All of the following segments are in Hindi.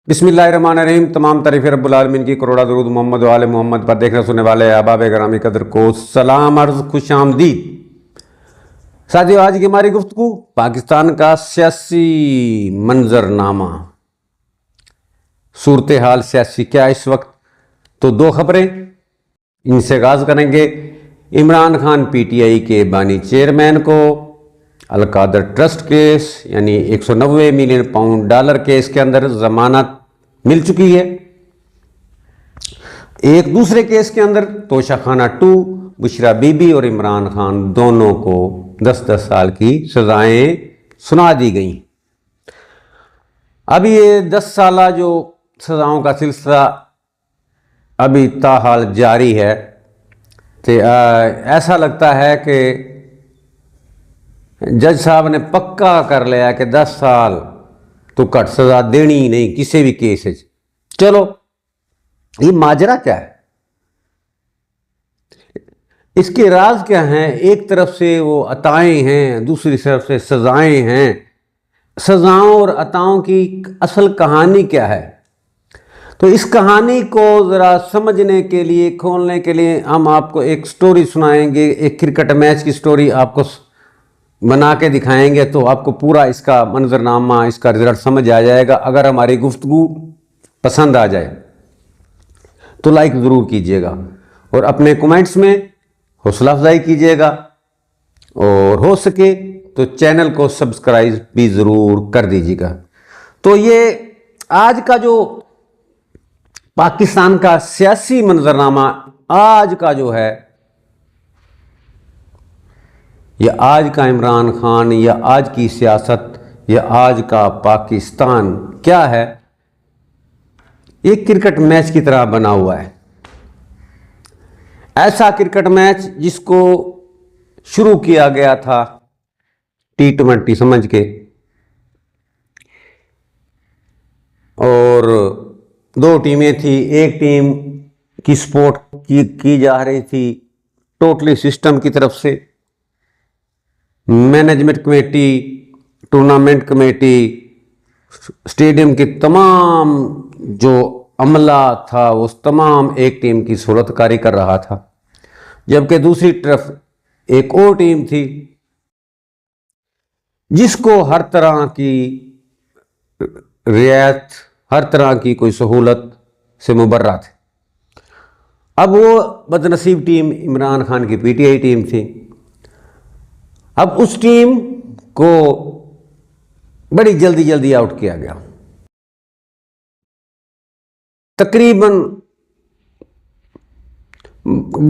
बिस्मिल्लाहिर्रहमानिर्रहीम। तमाम तारीफ़ रब्बुल आलमीन की, करोड़ा दरूद मोहम्मद वाले मोहम्मद पर। देखने सुनने वाले अहबाब ग्रामी कदर को सलाम अर्ज़ खुश आमदीद। साथियों, आज की हमारी गुफ्तगू पाकिस्तान का सियासी मंजरनामा, सूरत हाल सियासी क्या इस वक्त। तो दो खबरें, इनसे आगाज़ करेंगे। इमरान खान पीटीआई के बानी चेयरमैन को अलकादर ट्रस्ट केस यानी 190 मिलियन पाउंड डॉलर केस के अंदर जमानत मिल चुकी है। एक दूसरे केस के अंदर तोशाखाना 2, बुशरा बीबी और इमरान खान दोनों को 10-10 साल की सजाएं सुना दी गई। अब ये 10 साल जो सजाओं का सिलसिला अभी ताहाल जारी है। तो ऐसा लगता है कि जज साहब ने पक्का कर लिया कि 10 साल तो घट सजा देनी ही नहीं किसी भी केस है। चलो, ये माजरा क्या है, इसके राज क्या हैं? एक तरफ से वो अताएं हैं, दूसरी तरफ से सजाएं हैं। सजाओं और अताओं की असल कहानी क्या है? तो इस कहानी को ज़रा समझने के लिए, खोलने के लिए हम आपको एक स्टोरी सुनाएंगे। एक क्रिकेट मैच की स्टोरी आपको बना के दिखाएंगे, तो आपको पूरा इसका मंजरनामा, इसका रिजल्ट समझ आ जाएगा। अगर हमारी गुफ्तगू पसंद आ जाए तो लाइक ज़रूर कीजिएगा और अपने कमेंट्स में हौसला अफजाई कीजिएगा, और हो सके तो चैनल को सब्सक्राइब भी ज़रूर कर दीजिएगा। तो ये आज का जो पाकिस्तान का सियासी मंजरनामा आज का जो है, या आज का इमरान खान, या आज की सियासत, या आज का पाकिस्तान क्या है, एक क्रिकेट मैच की तरह बना हुआ है। ऐसा क्रिकेट मैच जिसको शुरू किया गया था T20 समझ के, और दो टीमें थी। एक टीम की सपोर्ट की जा रही थी टोटली सिस्टम की तरफ से, management committee, tournament committee, stadium की तमाम जो अमला था वो तमाम एक टीम की सूरतकारी कर रहा था। जबकि दूसरी तरफ एक और टीम थी जिसको हर तरह की रियायत, हर तरह की कोई सहूलत से मुबर्रा थे। अब वो बदनसीब टीम इमरान खान की पीटीआई टीम थी। अब उस टीम को बड़ी जल्दी जल्दी आउट किया गया। तकरीबन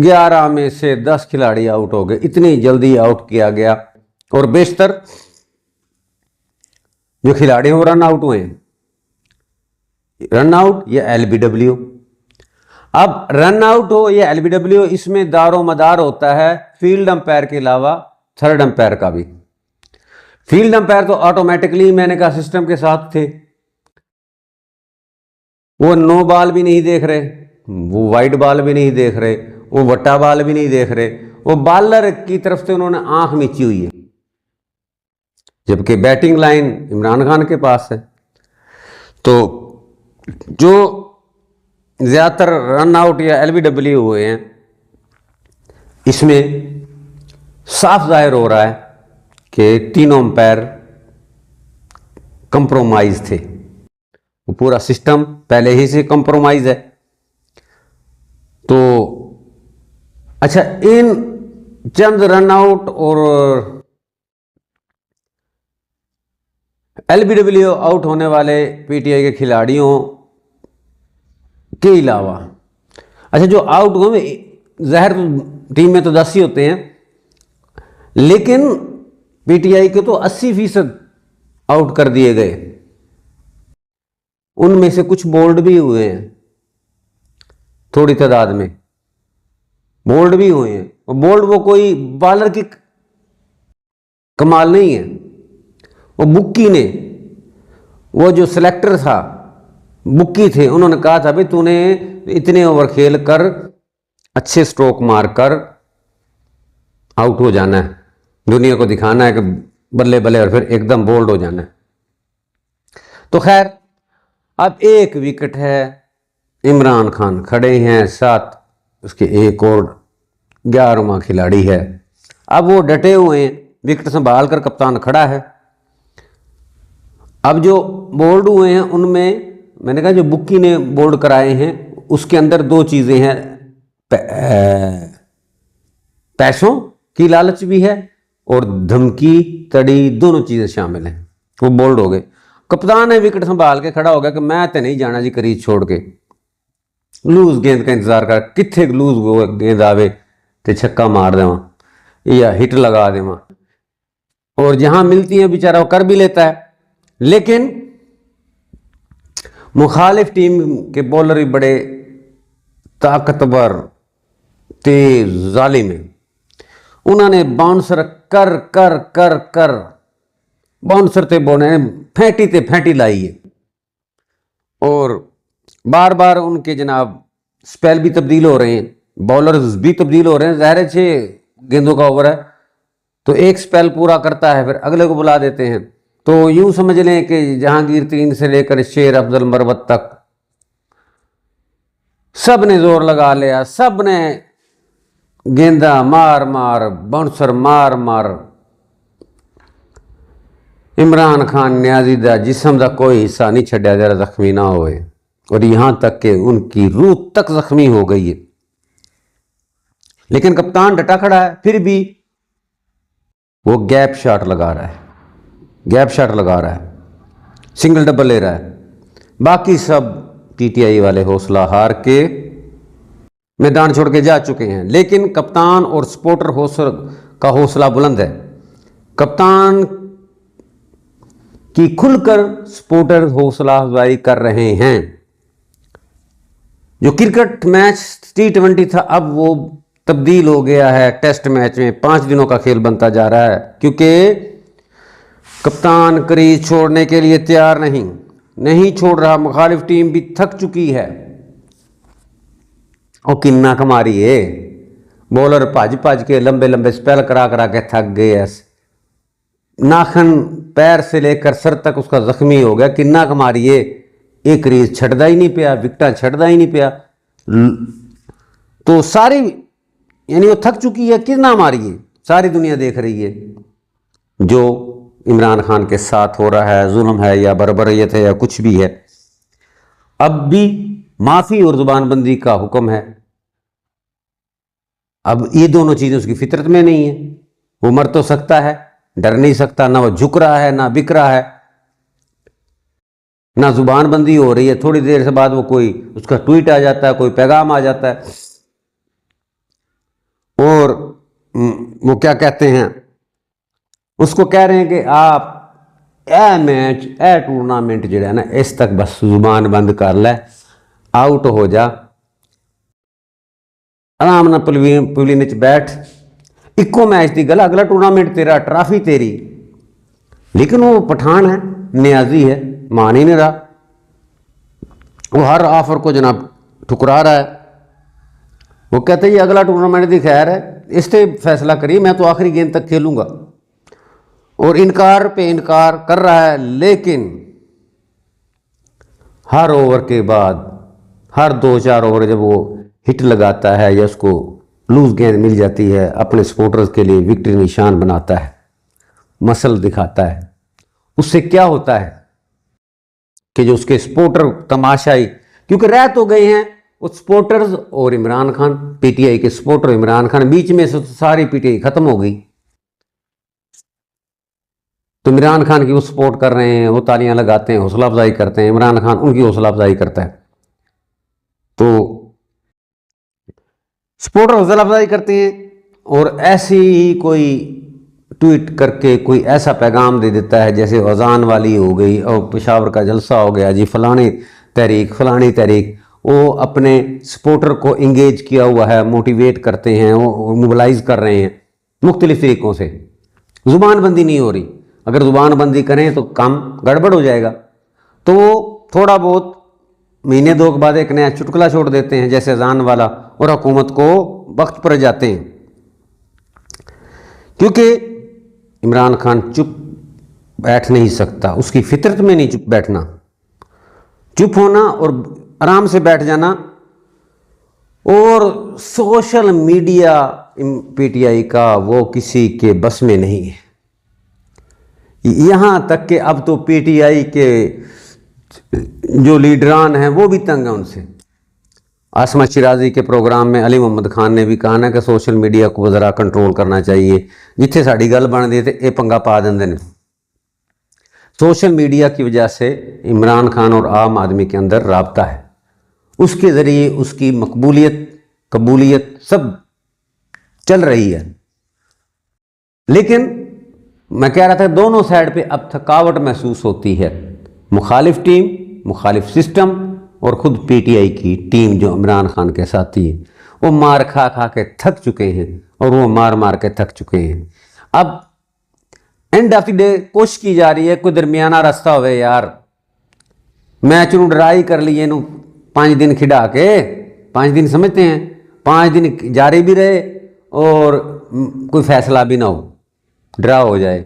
11 में से 10 खिलाड़ी आउट हो गए, इतनी जल्दी आउट किया गया। और बेशतर जो खिलाड़ी हो रन आउट हुए, रन आउट या एलबीडब्ल्यू। अब रन आउट हो या एलबीडब्ल्यू, इसमें दारो मदार होता है फील्ड अंपायर के अलावा थर्ड अंपायर का भी। फील्ड अंपायर तो ऑटोमेटिकली मैंने कहा सिस्टम के साथ थे, वो नो बॉल भी नहीं देख रहे, वो वाइड बॉल भी नहीं देख रहे, वो वट्टा बॉल भी नहीं देख रहे, वो बॉलर की तरफ से उन्होंने आंख मीची हुई है। जबकि बैटिंग लाइन इमरान खान के पास है। तो जो ज्यादातर रन आउट या एलबीडब्ल्यू हुए हैं, इसमें साफ जाहिर हो रहा है कि तीनों अंपायर कंप्रोमाइज थे। वो पूरा सिस्टम पहले ही से कंप्रोमाइज है। तो अच्छा, इन चंद रन आउट और एलबीडब्ल्यू आउट होने वाले पीटीआई के खिलाड़ियों के अलावा, अच्छा जो आउट हुए, जहर टीम में तो 10 ही होते हैं, लेकिन पीटीआई के तो 80% आउट कर दिए गए। उनमें से कुछ बोल्ड भी हुए हैं, थोड़ी तादाद में बोल्ड भी हुए हैं। और बोल्ड वो कोई बॉलर की कमाल नहीं है, वो बुक्की ने, वो जो सिलेक्टर था, बुक्की थे, उन्होंने कहा था भाई तूने इतने ओवर खेल कर अच्छे स्ट्रोक मारकर आउट हो जाना है, दुनिया को दिखाना है कि बल्ले बल्ले, और फिर एकदम बोल्ड हो जाना है। तो खैर, अब एक विकेट है, इमरान खान खड़े हैं, साथ उसके एक और 11वां खिलाड़ी है। अब वो डटे हुए हैं, विकेट संभाल कर कप्तान खड़ा है। अब जो बोल्ड हुए हैं उनमें मैंने कहा जो बुक्की ने बोल्ड कराए हैं उसके अंदर दो चीज़ें हैं, पैसों की लालच भी है और धमकी तड़ी, दोनों चीज़ें शामिल हैं। वो बोल्ड हो गए। कप्तान ने विकेट संभाल के खड़ा हो गया कि मैं तो नहीं जाना जी क्रीज छोड़ के, लूज गेंद का इंतजार कर, कितने लूज गेंद आवे तो छक्का मार देवा या हिट लगा देवा, और जहां मिलती है बेचारा वो कर भी लेता है। लेकिन मुखालिफ टीम के बॉलर भी बड़े ताकतवर, तेज, जालिम हैं। उन्होंने बाउंसर कर कर कर कर बाउंसर ते बोने फेंटी ते फेंटी लाई है, और बार बार उनके जनाब स्पेल भी तब्दील हो रहे हैं, बॉलर्स भी तब्दील हो रहे हैं। ज़ाहिर है 6 गेंदों का ओवर है तो एक स्पेल पूरा करता है फिर अगले को बुला देते हैं। तो यूं समझ लें कि जहांगीर 3 से लेकर शेर अफजल मरवत तक सब ने जोर लगा लिया, सब ने गेंदा मार मार, बाउंसर मार मार। इमरान खान न्याजी दा जिस्म का कोई हिस्सा नहीं छड्या जरा जख्मी ना होए, और यहां तक कि उनकी रूह तक जख्मी हो गई है। लेकिन कप्तान डटा खड़ा है, फिर भी वो गैप शॉट लगा रहा है, गैप शॉट लगा रहा है, सिंगल डबल ले रहा है। बाकी सब टीटीआई वाले हौसला हार के मैदान छोड़ के जा चुके हैं। लेकिन कप्तान और सपोर्टर का हौसला बुलंद है। कप्तान की खुलकर सपोर्टर हौसला अफजाई कर रहे हैं। जो क्रिकेट मैच T20 था अब वो तब्दील हो गया है टेस्ट मैच में, 5 दिनों का खेल बनता जा रहा है, क्योंकि कप्तान क्रीज छोड़ने के लिए तैयार नहीं छोड़ रहा। मुखालिफ टीम भी थक चुकी है। और किन्ना कमारी है, बॉलर भज के लंबे लंबे स्पेल करा करा के थक गए, नाखन पैर से लेकर सर तक उसका जख्मी हो गया। किन्ना कमारी है, एक क्रीज छड़दा ही नहीं पिया, विकटा छड़दा ही नहीं पिया। तो सारी यानी वो थक चुकी है, कितना मारिए, सारी दुनिया देख रही है जो इमरान खान के साथ हो रहा है, जुल्म है या बर्बरियत है या कुछ भी है। अब भी माफी और जुबानबंदी का हुक्म है। अब ये दोनों चीजें उसकी फितरत में नहीं है। वो मर तो सकता है, डर नहीं सकता, ना वो झुक रहा है ना बिक रहा है, ना जुबानबंदी हो रही है। थोड़ी देर से बाद वो कोई उसका ट्वीट आ जाता है, कोई पैगाम आ जाता है, और वो क्या कहते हैं, उसको कह रहे हैं कि आप मैच टूर्नामेंट जो है ना इस तक बस जुबान बंद कर ले, आउट हो जा, आराम ना पवेलियन च बैठ, इको मैच की गल, अगला टूर्नामेंट तेरा, ट्राफी तेरी। लेकिन वो पठान है, न्याजी है, मान ही नहीं रहा। वो हर ऑफर को जनाब ठुकरा रहा है। वो कहते हैं अगला टूर्नामेंट की खैर है, इस पर फैसला करिए, मैं तो आखिरी गेंद तक खेलूंगा, और इनकार पे इनकार कर रहा है। लेकिन हर ओवर के बाद, हर 2-4 ओवर जब वो हिट लगाता है या उसको लूज गेंद मिल जाती है, अपने सपोर्टर्स के लिए विक्ट्री निशान बनाता है, मसल दिखाता है। उससे क्या होता है कि जो उसके सपोर्टर तमाशाई, क्योंकि रह तो गए हैं उस सपोर्टर्स और इमरान खान, पीटीआई के सपोर्टर इमरान खान, बीच में से सारी पीटीआई खत्म हो गई। तो इमरान खान की वो सपोर्ट कर रहे हैं, वो तालियां लगाते हैं, हौसला अफजाई करते हैं, इमरान खान उनकी हौसला अफजाई करता है। तो सपोर्टर हौसला अफजाई करते हैं और ऐसी ही कोई ट्वीट करके कोई ऐसा पैगाम दे देता है, जैसे अजान वाली हो गई और पेशावर का जलसा हो गया जी, फलानी तहरीक, वो अपने सपोर्टर को इंगेज किया हुआ है, मोटिवेट करते हैं, वो मोबिलाइज कर रहे हैं मुख्तलिफ तरीक़ों से। ज़ुबानबंदी नहीं हो रही, अगर ज़ुबानबंदी करें तो काम गड़बड़ हो जाएगा। तो वो थोड़ा बहुत महीने 2 के बाद एक नया चुटकुला छोड़ देते हैं जैसे अजान वाला, और हुकूमत को वक्त पर जाते हैं। क्योंकि इमरान खान चुप बैठ नहीं सकता, उसकी फितरत में नहीं चुप बैठना। चुप होना और आराम से बैठ जाना। और सोशल मीडिया पीटीआई का वो किसी के बस में नहीं है। यहाँ तक कि अब तो पीटीआई के जो लीडरान हैं वो भी तंग हैं उनसे। आसमा शिराजी के प्रोग्राम में अली मोहम्मद खान ने भी कहा ना कि सोशल मीडिया को ज़रा कंट्रोल करना चाहिए, जिथे साड़ी गल बन दी थे ये पंगा पा देंगे ने। सोशल मीडिया की वजह से इमरान खान और आम आदमी के अंदर राब्ता है, उसके ज़रिए उसकी मकबूलियत कबूलियत सब चल रही है। लेकिन मैं कह रहा था दोनों साइड पे अब थकावट महसूस होती है, मुखालिफ टीम, मुखालिफ सिस्टम और ख़ुद पीटीआई की टीम जो इमरान खान के साथी है, वो मार खा खा के थक चुके हैं और वो मार मार के थक चुके हैं। अब एंड ऑफ द डे कोशिश की जा रही है कोई दरमियाना रास्ता होवे यार, मैच नू ड्राई कर लिए 5 दिन खिड़ा के, 5 दिन समझते हैं, 5 दिन जारी भी रहे और कोई फैसला भी ना हो, ड्रा हो जाए।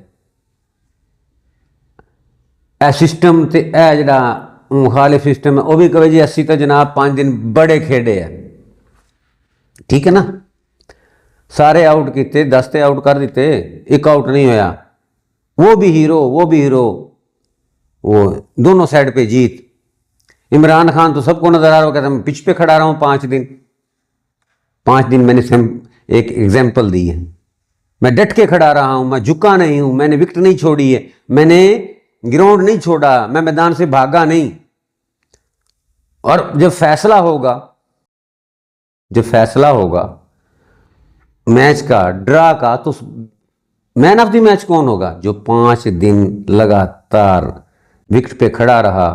ए सिस्टम ते ए जड़ा मुखालिफ सिस्टम है वह भी कहे जी असी तो जनाब 5 दिन बड़े खेडे हैं, ठीक है ना। सारे आउट किए, 10 ते आउट कर दिते, एक आउट नहीं होया, वो भी हीरो वो भी हीरो, वो दोनों साइड पे जीत। इमरान खान तो सबको नजर आ रहा हो, कहता मैं पिच पे खड़ा रहा हूं 5 दिन। 5 दिन मैंने एक एग्जाम्पल दी है, मैं डट के खड़ा रहा हूं, मैं झुका नहीं हूं, मैंने विकेट नहीं छोड़ी है, मैंने ग्राउंड नहीं छोड़ा, मैं मैदान से भागा नहीं। और जब फैसला होगा मैच का, ड्रा का, तो मैन ऑफ द मैच कौन होगा? जो 5 दिन लगातार विकेट पे खड़ा रहा,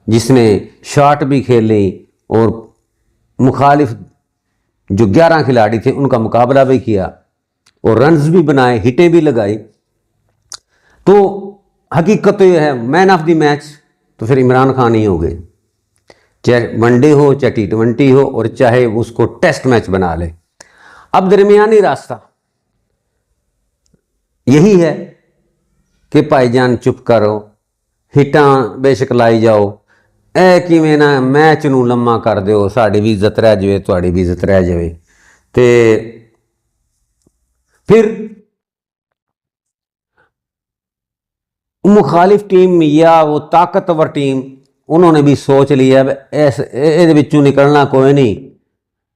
जिसने शॉट भी खेले और मुखालिफ जो 11 खिलाड़ी थे उनका मुकाबला भी किया और रन्स भी बनाए, हिटें भी लगाई। तो हकीकत तो यह है मैन ऑफ द मैच तो फिर इमरान खान ही हो गए, चाहे वनडे हो चाहे T20 हो और चाहे उसको टेस्ट मैच बना ले। अब दरमियानी रास्ता यही है कि भाईजान चुप करो, हिटां बेशक लाई जाओ, ए किवें ना मैच नूं लम्मा कर दिओ, साड़ी भी इज्जत रह जाए, तुहाड़ी भी इज्जत रह जाए। ते फिर मुखालिफ टीम या वो ताकतवर टीम उन्होंने भी सोच लिया इस विचों निकलना कोई नहीं,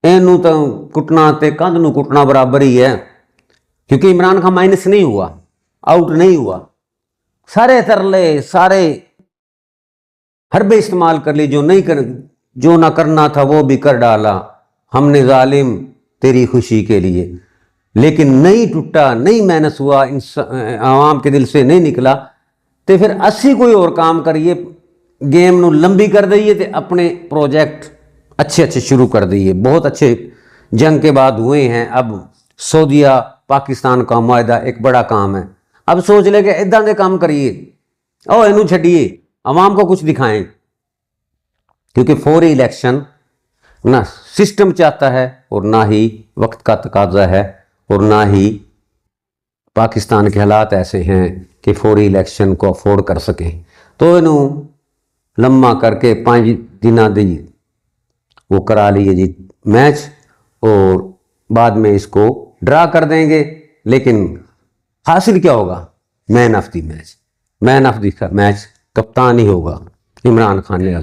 इनू तो कुटना ते कंध नूं कुटना बराबर ही है, क्योंकि इमरान खान माइनस नहीं हुआ, आउट नहीं हुआ। सारे तरले, सारे हरबे इस्तेमाल कर ली, जो ना करना था वो भी कर डाला हमने जालिम तेरी खुशी के लिए। लेकिन नहीं टूटा, नहीं माइनस हुआ, आवाम के दिल से नहीं निकला, तो फिर असी कोई और काम करिए, गेम नू लंबी कर दईए, तो अपने प्रोजेक्ट अच्छे शुरू कर दईए। बहुत अच्छे जंग के बाद हुए हैं। अब सऊदीया पाकिस्तान का मुआहदा एक बड़ा काम है। अब सोच ले कि इदा के काम करिए और इनू छड़िए, अवाम को कुछ दिखाएं, क्योंकि फौरी इलेक्शन ना सिस्टम चाहता है और ना ही वक्त का तकाजा है और ना ही पाकिस्तान के हालात ऐसे हैं कि फौरी इलेक्शन को अफोर्ड कर सकें। तो इनू लम्मा करके 5 दिना दी वो करा लिए जी मैच और बाद में इसको ड्रा कर देंगे। लेकिन हासिल क्या होगा? Man of the match. Man of the match कप्तान ही होगा इमरान खान ने।